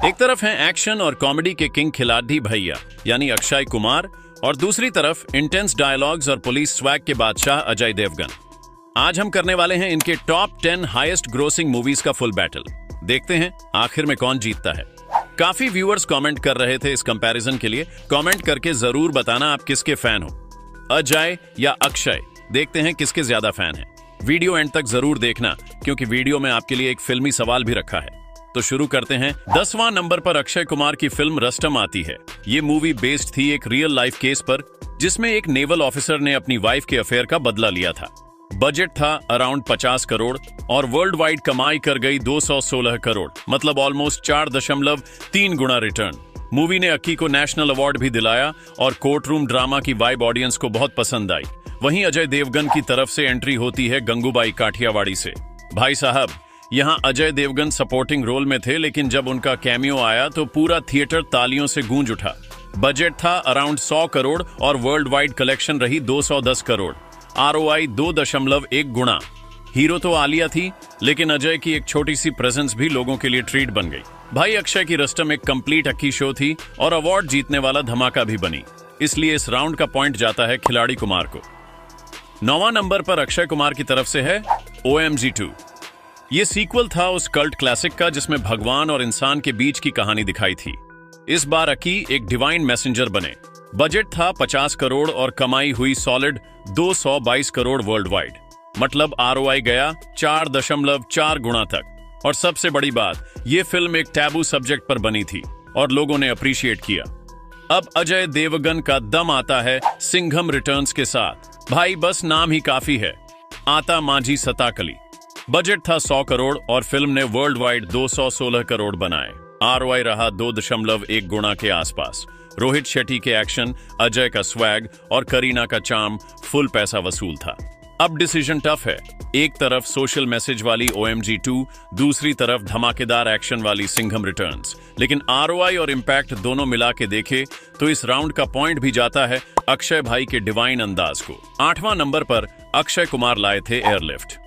एक तरफ हैं एक्शन और कॉमेडी के किंग खिलाड़ी भैया यानी अक्षय कुमार, और दूसरी तरफ इंटेंस डायलॉग्स और पुलिस स्वैग के बादशाह अजय देवगन। आज हम करने वाले हैं इनके टॉप 10 हाईएस्ट ग्रोसिंग मूवीज का फुल बैटल। देखते हैं आखिर में कौन जीतता है। काफी व्यूअर्स कमेंट कर रहे थे इस कंपैरिजन के लिए। कमेंट करके जरूर बताना आप किसके फैन हो, अजय या अक्षय। देखते हैं किसके ज्यादा फैन हैं। वीडियो एंड तक जरूर देखना क्योंकि वीडियो में आपके लिए एक फिल्मी सवाल भी रखा है। तो शुरू करते हैं। 10वां नंबर पर अक्षय कुमार की फिल्म रस्टम आती है। ये मूवी बेस्ड थी एक रियल लाइफ केस पर जिसमें एक नेवल ऑफिसर ने अपनी वाइफ के अफेयर का बदला लिया था। बजट था अराउंड 50 करोड़ और वर्ल्ड वाइड कमाई कर गई 216 करोड़, मतलब ऑलमोस्ट 4.3 गुना रिटर्न। मूवी ने अक्की को नेशनल अवार्ड भी दिलाया और कोर्ट रूम ड्रामा की वाइब ऑडियंस को बहुत पसंद आई। वहीं अजय देवगन की तरफ से एंट्री होती है गंगूबाई काठियावाड़ी से। भाई साहब, यहाँ अजय देवगन सपोर्टिंग रोल में थे, लेकिन जब उनका कैमियो आया तो पूरा थिएटर तालियों से गूंज उठा। बजट था अराउंड 100 करोड़ और वर्ल्ड वाइड कलेक्शन रही 210 करोड़। ROI 2.1 गुना। हीरो तो आलिया थी, लेकिन अजय की एक छोटी सी प्रेजेंस भी लोगों के लिए ट्रीट बन गई। भाई अक्षय की रस्टम एक कंप्लीट अक्की शो थी और अवार्ड जीतने वाला धमाका भी बनी, इसलिए इस राउंड का पॉइंट जाता है खिलाड़ी कुमार को। 9वां नंबर पर अक्षय कुमार की तरफ से है OMG 2। ये सीक्वल था उस कल्ट क्लासिक का जिसमें भगवान और इंसान के बीच की कहानी दिखाई थी। इस बार अकी एक डिवाइन मैसेंजर बने। बजट था 50 करोड़ और कमाई हुई सॉलिड 222 करोड़ वर्ल्ड वाइड, मतलब ROI गया 4.4 गुना तक। और सबसे बड़ी बात, ये फिल्म एक टैबू सब्जेक्ट पर बनी थी और लोगों ने अप्रिशिएट किया। अब अजय देवगन का दम आता है सिंघम रिटर्न्स के साथ। भाई बस नाम ही काफी है, आता माझी सताकली। बजट था 100 करोड़ और फिल्म ने वर्ल्ड वाइड 216 करोड़ बनाए। ROI रहा 2.1 गुना के आसपास। रोहित शेट्टी के एक्शन, अजय का स्वैग और करीना का चार्म फुल पैसा वसूल था। अब डिसीजन टफ है। एक तरफ सोशल मैसेज वाली OMG 2, दूसरी तरफ धमाकेदार एक्शन वाली सिंघम रिटर्न्स। लेकिन ROI और इम्पैक्ट दोनों मिला के देखे तो इस राउंड का पॉइंट भी जाता है अक्षय भाई के डिवाइन अंदाज को। 8वां नंबर पर अक्षय कुमार लाए थे एयरलिफ्ट।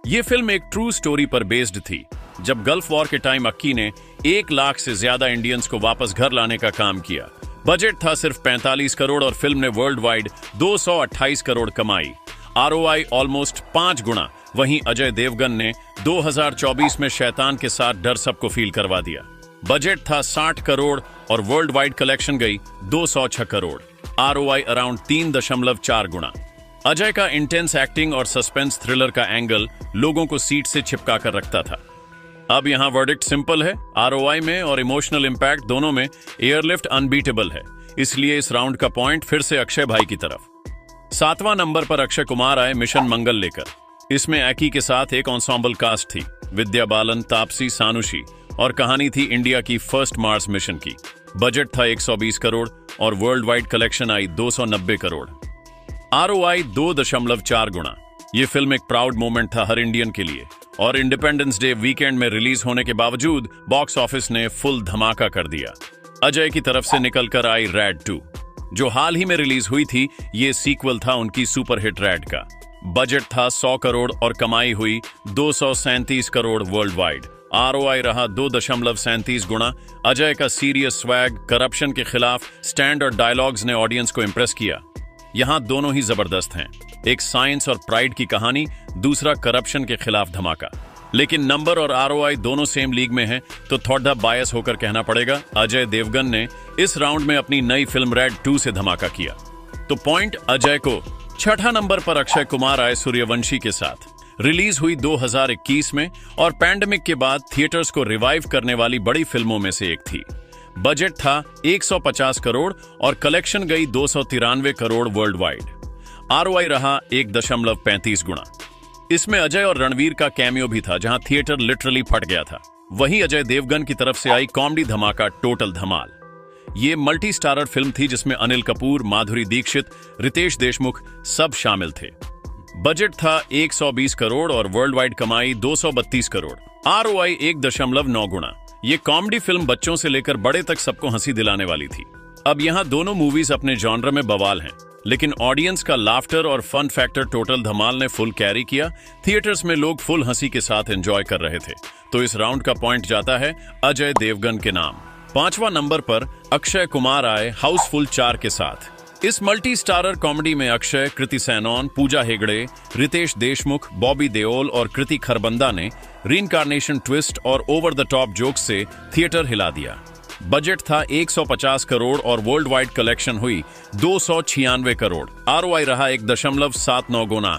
ये फिल्म एक ट्रू स्टोरी पर बेस्ड थी। जब गल्फ वॉर के टाइम अक्की ने 1 लाख से ज्यादा इंडियंस को वापस घर लाने का काम किया। बजट था सिर्फ 45 करोड़ और फिल्म ने वर्ल्ड वाइड 228 करोड़ कमाई। ROI ऑलमोस्ट 5 गुना। वहीं अजय देवगन ने 2024 में शैतान के साथ डर सबको फील करवा दिया। बजट था 60 करोड़ और वर्ल्ड वाइड कलेक्शन गई 206 करोड़। ROI अराउंड 3.4 गुना। अजय का इंटेंस एक्टिंग और सस्पेंस थ्रिलर का एंगल लोगों को सीट से चिपका कर रखता था। अब यहाँ वर्डिक्ट सिंपल है, ROI में और इमोशनल इम्पैक्ट दोनों में एयरलिफ्ट अनबीटेबल है, इसलिए इस राउंड का पॉइंट फिर से अक्षय भाई की तरफ। 7वां नंबर पर अक्षय कुमार आए मिशन मंगल लेकर। इसमें एकी के साथ एक एंसेंबल कास्ट थी, विद्या बालन, तापसी, सानुशी, और कहानी थी इंडिया की फर्स्ट मार्स मिशन की। बजट था 120 करोड़ और वर्ल्ड वाइड कलेक्शन आई 290 करोड़। ROI 2.4 गुना। ये फिल्म एक प्राउड मोमेंट था हर इंडियन के लिए और इंडिपेंडेंस डे वीकेंड में रिलीज होने के बावजूद बॉक्स ऑफिस ने फुल धमाका कर दिया। अजय की तरफ से निकलकर आई रैड 2, जो हाल ही में रिलीज हुई थी। ये सीक्वल था उनकी सुपरहिट रैड का। बजट था 100 करोड़ और कमाई हुई 237 करोड़ वर्ल्ड वाइड। ROI रहा 2.37 गुना। अजय का सीरियस स्वैग, करप्शन के खिलाफ स्टैंड और डायलॉग्स ने ऑडियंस को इंप्रेस किया। यहाँ दोनों ही जबरदस्त हैं, एक साइंस और प्राइड की कहानी, दूसरा करप्शन के खिलाफ धमाका। लेकिन नंबर और ROI दोनों सेम लीग में हैं, तो थोड़ा बायस होकर कहना पड़ेगा अजय देवगन ने इस राउंड में अपनी नई फिल्म रैड 2 से धमाका किया। तो पॉइंट अजय को। 6ठा नंबर पर अक्षय कुमार आए सूर्यवंशी के साथ। रिलीज हुई 2021 में और पैंडेमिक के बाद थिएटर्स को रिवाइव करने वाली बड़ी फिल्मों में से एक थी। बजट था 150 करोड़ और कलेक्शन गई 293 करोड़ वर्ल्ड वाइड। ROI रहा 1.35 गुना। इसमें अजय और रणवीर का कैमियो भी था, जहां थिएटर लिटरली फट गया था। वहीं अजय देवगन की तरफ से आई कॉमेडी धमाका टोटल धमाल। ये मल्टी स्टारर फिल्म थी जिसमें अनिल कपूर, माधुरी दीक्षित, रितेश देशमुख सब शामिल थे। बजट था 120 करोड़ और वर्ल्ड वाइड कमाई 232 करोड़। ROI 1.9 गुना। ये कॉमेडी फिल्म बच्चों से लेकर बड़े तक सबको हंसी दिलाने वाली थी। अब यहाँ दोनों मूवीज अपने जॉनर में बवाल हैं, लेकिन ऑडियंस का लाफ्टर और फन फैक्टर टोटल धमाल ने फुल कैरी किया। थिएटर्स में लोग फुल हंसी के साथ एंजॉय कर रहे थे। तो इस राउंड का पॉइंट जाता है अजय देवगन के नाम। 5वां नंबर पर अक्षय कुमार आए हाउसफुल 4 के साथ। इस मल्टी स्टारर कॉमेडी में अक्षय, कृति सैनन, पूजा हेगड़े, रितेश देशमुख, बॉबी देओल और कृति खरबंदा ने रीइंकार्नेशन ट्विस्ट और ओवर द टॉप जोक्स से थिएटर हिला दिया। बजट था 150 करोड़ और वर्ल्ड वाइड कलेक्शन हुई 296 करोड़। आरओआई रहा 1.79 गुना।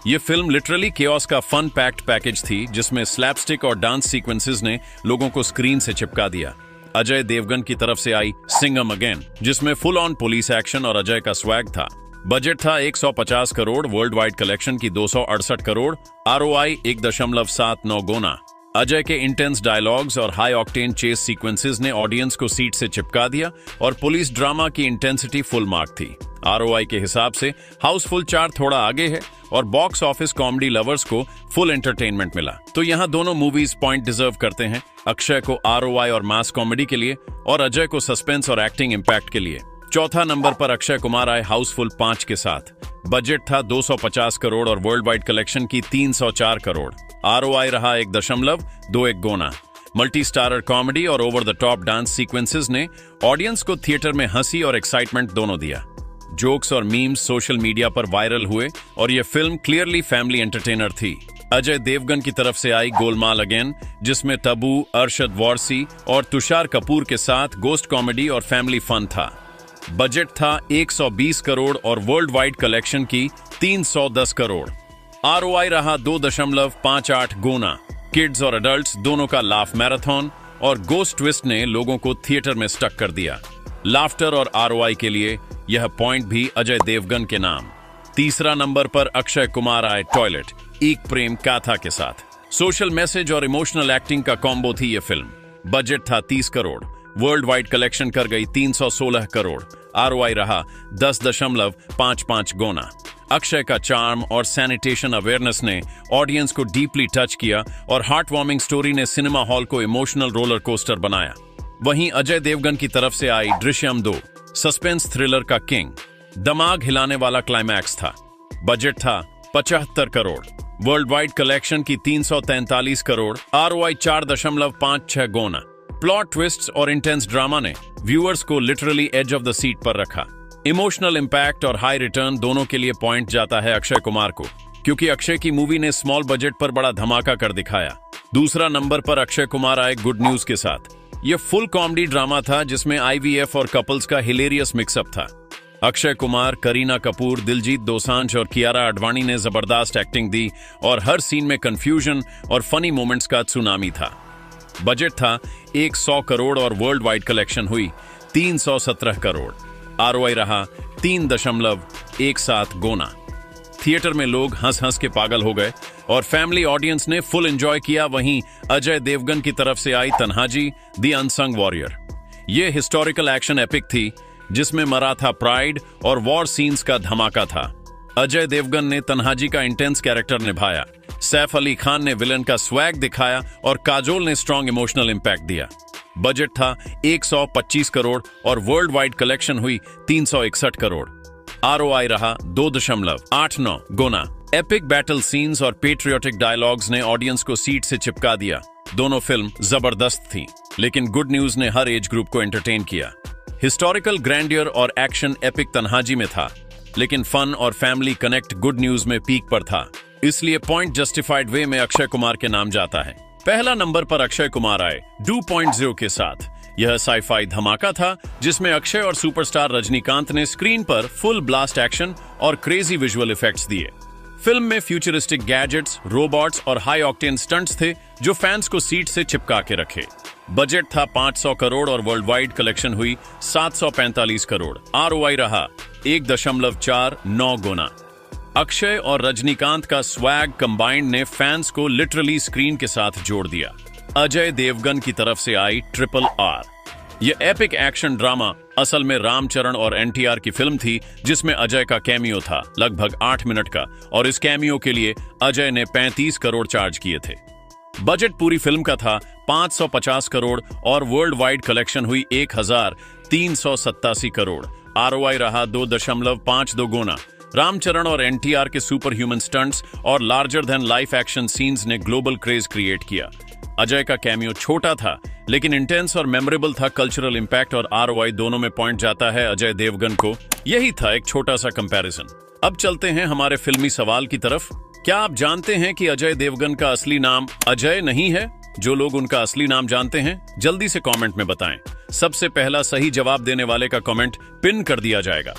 ये फिल्म लिटरली केओस का फन पैक्ड पैकेज थी, जिसमें स्लैपस्टिक और डांस सीक्वेंसेस ने लोगों को स्क्रीन से चिपका दिया। अजय देवगन की तरफ से आई सिंघम अगेन, जिसमें फुल ऑन पुलिस एक्शन और अजय का स्वैग था। बजट था 150 करोड़, वर्ल्ड वाइड कलेक्शन की 268 करोड़। आरओआई 1.79 गुना। अजय के इंटेंस डायलॉग्स और हाई ऑक्टेन चेस सीक्वेंसेस ने ऑडियंस को सीट से चिपका दिया और पुलिस ड्रामा की इंटेंसिटी फुल मार्क थी। आरओआई के हिसाब से हाउसफुल 4 थोड़ा आगे है और बॉक्स ऑफिस कॉमेडी लवर्स को फुल एंटरटेनमेंट मिला। तो यहाँ दोनों मूवीज पॉइंट डिजर्व करते हैं, अक्षय को आरओआई और मास कॉमेडी के लिए और अजय को सस्पेंस और एक्टिंग इम्पैक्ट के लिए। 4था नंबर पर अक्षय कुमार आए हाउसफुल 5 के साथ। बजट था 250 करोड़ और वर्ल्ड वाइड कलेक्शन की 304 करोड़। आरओआई रहा 1.21 गुना। मल्टी स्टारर कॉमेडी और over the top dance sequences ने ऑडियंस को थिएटर में हंसी और एक्साइटमेंट दोनों दिया। जोक्स और मीम्स सोशल मीडिया पर वायरल हुए और यह फिल्म क्लियरली फैमिली एंटरटेनर थी। अजय देवगन की तरफ से आई गोलमाल अगेन, जिसमें तबू, अरशद वारसी और तुषार कपूर के साथ गोस्ट कॉमेडी और फैमिली फन था। बजट था 120 करोड़ और वर्ल्ड वाइड कलेक्शन की 310 करोड़। आरओआई रहा 2.58 गुना। किड्स और एडल्ट्स दोनों का लाफ मैराथन और गोस्ट ट्विस्ट ने लोगों को थिएटर में स्टक कर दिया। लाफ्टर और आरओआई के लिए यह पॉइंट भी अजय देवगन के नाम। 3रा नंबर पर अक्षय कुमार आए टॉयलेट, एक प्रेम गाथा के साथ। सोशल मैसेज और इमोशनल एक्टिंग का कॉम्बो थी यह फिल्म। बजट था 30 करोड़, वर्ल्ड वाइड कलेक्शन कर गई 316 करोड़। आरओआई रहा 10.55 गुना। अक्षय का चार्म और सैनिटेशन अवेयरनेस ने ऑडियंस को डीपली टच किया और हार्ट वार्मिंग स्टोरी ने सिनेमा हॉल को इमोशनल रोलर कोस्टर बनाया। वहीं अजय देवगन की तरफ से आई दृश्यम 2, सस्पेंस थ्रिलर का किंग। दिमाग हिलाने वाला क्लाइमैक्स था। बजट था 75 करोड़, वर्ल्ड वाइड कलेक्शन की 343 करोड़। आरओआई 4.56 गुना। प्लॉट ट्विस्ट्स और इंटेंस ड्रामा ने व्यूअर्स को literally edge of the seat पर रखा। इमोशनल इंपैक्ट और हाई रिटर्न दोनों के लिए पॉइंट जाता है अक्षय कुमार को, क्योंकि अक्षय की मूवी ने स्मॉल बजट पर बड़ा धमाका कर दिखाया। 2रा नंबर पर अक्षय कुमार आए गुड न्यूज के साथ। यह फुल कॉमेडी ड्रामा था, जिसमें आईवीएफ और कपल्स का हिलेरियस मिक्सअप था। अक्षय कुमार, करीना कपूर, दिलजीत दोसांझ और कियारा आडवाणी ने जबरदस्त एक्टिंग दी और हर सीन में कंफ्यूजन और फनी मोमेंट्स का सुनामी था। बजट था 100 करोड़ और वर्ल्ड वाइड कलेक्शन हुई 317 करोड़। आरओआई रहा 3.17 गुना। थिएटर में लोग हंस हंस के पागल हो गए और फैमिली ऑडियंस ने फुल एंजॉय किया। वहीं अजय देवगन की तरफ से आई तन्हाजी द अनसंग वॉरियर। यह हिस्टोरिकल एक्शन एपिक थी, जिसमें मराठा प्राइड और वॉर सीन्स का धमाका था। अजय देवगन ने तन्हाजी का इंटेंस कैरेक्टर निभाया, सैफ अली खान ने विलन का स्वैग दिखाया और काजोल ने स्ट्रॉन्ग इमोशनल इंपैक्ट दिया। बजट था 125 करोड़ और वर्ल्ड वाइड कलेक्शन हुई 361 करोड़। आरओआई रहा 2.89 गुना। एपिक बैटल सीन्स और पेट्रियोटिक डायलॉग्स ने ऑडियंस को सीट से चिपका दिया। दोनों फिल्म जबरदस्त थी, लेकिन गुड न्यूज ने हर एज ग्रुप को एंटरटेन किया। हिस्टोरिकल ग्रैंडियर और एक्शन एपिक तन्हाजी में था, लेकिन फन और फैमिली कनेक्ट गुड न्यूज में पीक पर था। इसलिए पॉइंट जस्टिफाइड वे में अक्षय कुमार के नाम जाता है। पहला नंबर पर अक्षय कुमार आए 2.0 के साथ। यह साईफाई धमाका था, जिसमें अक्षय और सुपरस्टार रजनीकांत ने स्क्रीन पर फुल ब्लास्ट एक्शन और क्रेजी विजुअल इफेक्ट्स दिए। फिल्म में फ्यूचरिस्टिक गैजेट्स, रोबोट्स और हाई ऑक्टेन स्टंट्स थे, जो फैंस को सीट से चिपका के रखे। बजट था 500 करोड़ और वर्ल्ड वाइड कलेक्शन हुई 745 करोड़। आरओआई रहा 1.49 गुना। अक्षय और रजनीकांत का स्वैग कंबाइंड ने फैंस को लिटरली स्क्रीन के साथ जोड़ दिया। अजय देवगन की तरफ से आई RRR। यह एपिक एक्शन ड्रामा असल में रामचरण और एनटीआर की फिल्म थी, जिसमें अजय का कैमियो था लगभग 8 मिनट का, और इस कैमियो के लिए अजय ने 35 करोड़ चार्ज किए थे। बजट पूरी फिल्म का था 550 करोड़ और वर्ल्ड वाइड कलेक्शन हुई 1387 करोड़। आरओआई रहा 2.52 गुना। रामचरण और एनटीआर के सुपर ह्यूमन स्टंट्स और larger than life action scenes ने ग्लोबल क्रेज क्रिएट किया। अजय का कैमियो छोटा था लेकिन इंटेंस और मेमोरेबल था। कल्चरल इंपैक्ट और आरओआई दोनों में पॉइंट जाता है अजय देवगन को। यही था एक छोटा सा कंपैरिजन। अब चलते हैं हमारे फिल्मी सवाल की तरफ। क्या आप जानते हैं कि अजय देवगन का असली नाम अजय नहीं है? जो लोग उनका असली नाम जानते हैं जल्दी से कमेंट में बताएं। सबसे पहला सही जवाब देने वाले का कमेंट पिन कर दिया जाएगा।